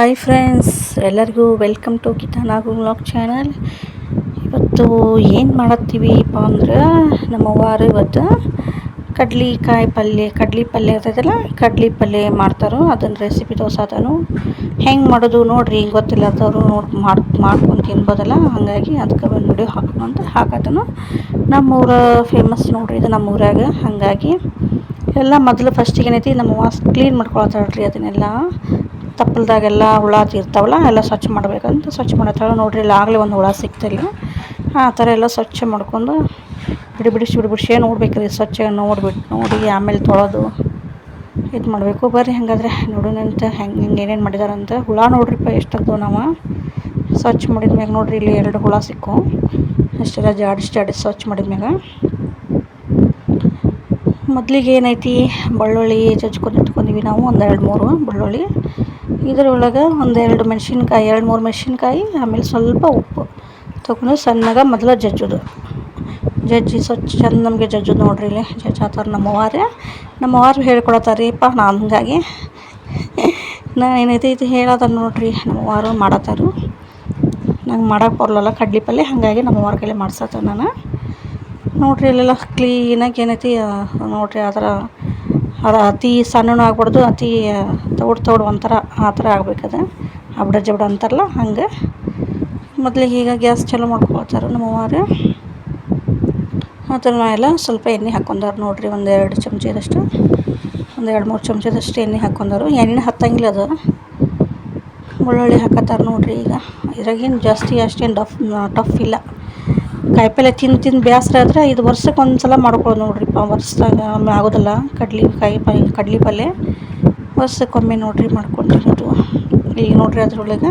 Hi friends, ಎಲ್ಲರಿಗೂ welcome to ಕಿತಾನಾಗು vlog channel. ಇವತ್ತು ಏನು ಮಾಡತ್ತೀವಿಪ್ಪ ಅಂದ್ರೆ ನಮ್ಮವ್ವಾರು ಇವತ್ತು ಕಡ್ಲಿ ಪಲ್ಯ ಇರ್ತೈತಲ್ಲ, ಕಡ್ಲಿ ಪಲ್ಯ ಮಾಡ್ತಾರೋ ಅದನ್ನು ರೆಸಿಪಿ ತೋರ್ಸತಾನು. ಹೆಂಗೆ ಮಾಡೋದು ನೋಡ್ರಿ, ಗೊತ್ತಿಲ್ಲದವರು ಮಾಡ್ಕೊಂಡು ತಿನ್ಬೋದಲ್ಲ, ಹಾಗಾಗಿ ಅದಕ್ಕೆ ಒಂದು ವಿಡಿಯೋ ಹಾಕೋಂತ ಹಾಕತ್ತನು. ನಮ್ಮೂರ ಫೇಮಸ್ ನೋಡ್ರಿ ಇದು ನಮ್ಮೂರಾಗ. ಹಾಗಾಗಿ ಎಲ್ಲ ಮೊದಲು ಫಸ್ಟಿಗೆ ಏನೈತಿ ನಮ್ಮವ್ವ ಕ್ಲೀನ್ ಮಾಡ್ಕೊಳತ್ತಾಳ್ರಿ. ಅದನ್ನೆಲ್ಲ ತಪ್ಪಲ್ದಾಗೆಲ್ಲ ಹುಳ ಇರ್ತಾವಲ್ಲ ಎಲ್ಲ ಸ್ವಚ್ಛ ಮಾಡ್ಬೇಕಂತ ಸ್ವಚ್ಛ ಮಾಡತ್ತಾಳೆ ನೋಡ್ರಿ. ಇಲ್ಲಿ ಆಗಲೇ ಒಂದು ಹುಳ ಸಿಕ್ತಿಲ್ಲ. ಆ ಥರ ಎಲ್ಲ ಸ್ವಚ್ಛ ಮಾಡ್ಕೊಂಡು ಬಿಡಿಸಿ ನೋಡ್ಬೇಕ್ರಿ. ಸ್ವಚ್ಛ ನೋಡಿ ಆಮೇಲೆ ತೊಳೆದು ಇದು ಮಾಡಬೇಕು. ಬರ್ರಿ ಹಾಗಾದ್ರೆ ನೋಡೋಣಂತ ಹೆಂಗೆ ಏನೇನು ಮಾಡಿದಾರಂತ. ಹುಳ ನೋಡ್ರಿಪ್ಪ ಎಷ್ಟಾಗ್ತವೆ. ನಾವು ಸ್ವಚ್ಛ ಮಾಡಿದ್ಮ್ಯಾಗ ನೋಡ್ರಿ ಇಲ್ಲಿ 2 ಹುಳ ಸಿಕ್ಕು. ಅಷ್ಟೆಲ್ಲ ಜಾಡಿಸಿ ಸ್ವಚ್ಛ ಮಾಡಿದ್ಮ್ಯಾಗ ಮೊದಲಿಗೆ ಏನೈತಿ ಬೆಳ್ಳುಳ್ಳಿ ಇಟ್ಕೊಂಡಿವಿ ನಾವು. ಒಂದು 2-3 ಬೆಳ್ಳುಳ್ಳಿ, ಇದರೊಳಗೆ ಒಂದು 2 ಮೆಣಸಿನ್ಕಾಯಿ, 2-3 ಮೆಣಸಿನ್ಕಾಯಿ, ಆಮೇಲೆ ಸ್ವಲ್ಪ ಉಪ್ಪು ತಗೊಂಡು ಸಣ್ಣಗೆ ಮೊದಲು ಜಜ್ಜಿ ಸ್ವಚ್ಛ ಚಂದ ನಮಗೆ ಜಜ್ಜೋದು ನೋಡ್ರಿ. ಇಲ್ಲಿ ಜಜ್ಜಾತಾರೆ ನಮ್ಮವ್ವಾರು ಹೇಳ್ಕೊಡತ್ತಾರೀಪ್ಪ. ನಾನು ಹಂಗಾಗಿ ಏನೈತಿ ಇದು ಹೇಳೋದ ನೋಡ್ರಿ. ನಮ್ಮವ್ವಾರು ಮಾಡತ್ತಾರು. ನಂಗೆ ಮಾಡೋಕೆ ಬರಲ್ಲ ಕಡ್ಲಿ ಪಲ್ಯ, ಹಾಗಾಗಿ ನಮ್ಮವ್ವಾರ ಕೈಲಿ ಮಾಡ್ಸತ್ತ ನಾನು ನೋಡ್ರಿ. ಇಲ್ಲೆಲ್ಲ ಕ್ಲೀನಾಗಿ ಏನೈತಿ ನೋಡ್ರಿ. ಆ ಥರ ಅತಿ ಸಣ್ಣನೂ ಆಗ್ಬಾರ್ದು, ಅತಿ ತೌಡು ಒಂಥರ ಆ ಥರ ಆಗ್ಬೇಕದು. ಜಬಡ ಅಂತಾರಲ್ಲ ಹಂಗೆ. ಮೊದಲಿಗೆ ಈಗ ಗ್ಯಾಸ್ ಚಾಲೂ ಮಾಡ್ಕೊಳ್ತಾರೆ ನಮ್ಮವ್ವಾರು. ಆ ಥರ ಎಲ್ಲ ಸ್ವಲ್ಪ ಎಣ್ಣೆ ಹಾಕ್ಕೊಂಡಾರ ನೋಡ್ರಿ. ಒಂದು 2 ಚಮಚದಷ್ಟು, ಒಂದು 2-3 ಚಮಚದಷ್ಟು ಎಣ್ಣೆ ಹಾಕ್ಕೊಂಡಾರು. ಎಣ್ಣೆ ಹತ್ತಂಗಿಲ್ಲ ಅದು. ಬೆಳ್ಳುಳ್ಳಿ ಹಾಕತ್ತಾರೆ ನೋಡ್ರಿ. ಈಗ ಇದ್ರಾಗೇನು ಜಾಸ್ತಿ ಅಷ್ಟೇನು ಟಫ್ ಇಲ್ಲ. ಕಾಯಿಪಲ್ಯ ತಿಂದು ಬೇಸರ ಆದರೆ ಇದು ವರ್ಷಕ್ಕೆ ಒಂದು ಸಲ ಮಾಡ್ಕೊಳ್ಳೋದು ನೋಡ್ರಿಪ್ಪ. ವರ್ಷದಾಗ ಆಗೋದಿಲ್ಲ ಕಡ್ಲಿ ಪಲ್ಯ ವರ್ಷಕ್ಕೊಮ್ಮೆ ನೋಡ್ರಿ ಮಾಡ್ಕೊಂಡಿರೋದು. ಈಗ ನೋಡ್ರಿ ಅದ್ರೊಳಗೆ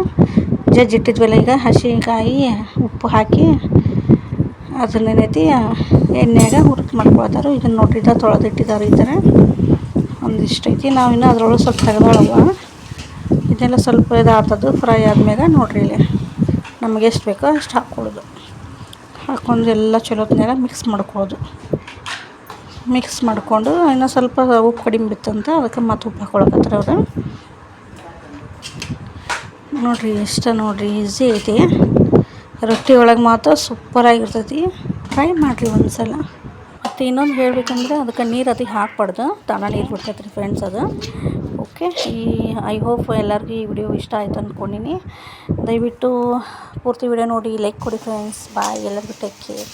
ಜಜ್ಜಿಟ್ಟಿದ್ವಲ್ಲ, ಈಗ ಹಸಿಕಾಯಿ ಉಪ್ಪು ಹಾಕಿ ಅದನ್ನೇನೈತಿ ಎಣ್ಣೆಯಾಗ ಹುರಿದು ಮಾಡ್ಕೊಳ್ತಾರೆ. ಇದನ್ನು ನೋಡ್ರಿ ತೊಳೆದಿಟ್ಟಿದ್ದಾರೆ. ಈ ಥರ ಒಂದಿಷ್ಟು ಐತಿ. ನಾವಿನ್ನು ಅದ್ರೊಳಗೆ ಸ್ವಲ್ಪ ತೆಗೆದಾಳವ. ಇದೆಲ್ಲ ಸ್ವಲ್ಪ ಇದಾಗ್ತದೆ. ಫ್ರೈ ಆದ್ಮ್ಯಾಗ ನೋಡ್ರಿ ಇಲ್ಲಿ ನಮಗೆ ಎಷ್ಟು ಬೇಕೋ ಅಷ್ಟು ಹಾಕ್ಕೊಂಡು ಎಲ್ಲ ಚಲೋತ್ನಾಗ ಮಿಕ್ಸ್ ಮಾಡ್ಕೊಂಡು ಇನ್ನೂ ಸ್ವಲ್ಪ ಉಪ್ಪು ಕಡಿಮೆ ಬಿತ್ತಂತ ಅದಕ್ಕೆ ಮತ್ತೆ ಉಪ್ಪು ಹಾಕ್ಕೊಳಕತ್ತಾರೆ ಅವರು. ನೋಡ್ರಿ ಇಷ್ಟ ನೋಡ್ರಿ, ಈಸಿ ಐತಿ. ರೊಟ್ಟಿ ಒಳಗೆ ಮಾತ್ರ ಸೂಪರಾಗಿರ್ತೈತಿ. ಟ್ರೈ ಮಾಡಿರಿ ಒಂದು ಸಲ. ಮತ್ತು ಇನ್ನೊಂದು ಹೇಳ್ಬೇಕಂದ್ರೆ ಅದಕ್ಕೆ ನೀರು ಅದಕ್ಕೆ ಹಾಕ್ಬಾರ್ದು, ತಾನ ನೀರು ಬಿಡ್ತೈತೆ ರೀ ಫ್ರೆಂಡ್ಸ್ ಅದು. ಓಕೆ, ಐ ಹೋಪ್ ಎಲ್ಲರಿಗೂ ಈ ವಿಡಿಯೋ ಇಷ್ಟ ಆಯ್ತು ಅಂದ್ಕೊಂಡಿನಿ. ದಯವಿಟ್ಟು ಪೂರ್ತಿ ವಿಡಿಯೋ ನೋಡಿ ಲೈಕ್ ಕೊಡಿ ಫ್ರೆಂಡ್ಸ್. ಬಾಯ್, ಎಲ್ಲರಿಗೂ ಟೇಕ್ ಕೇರ್.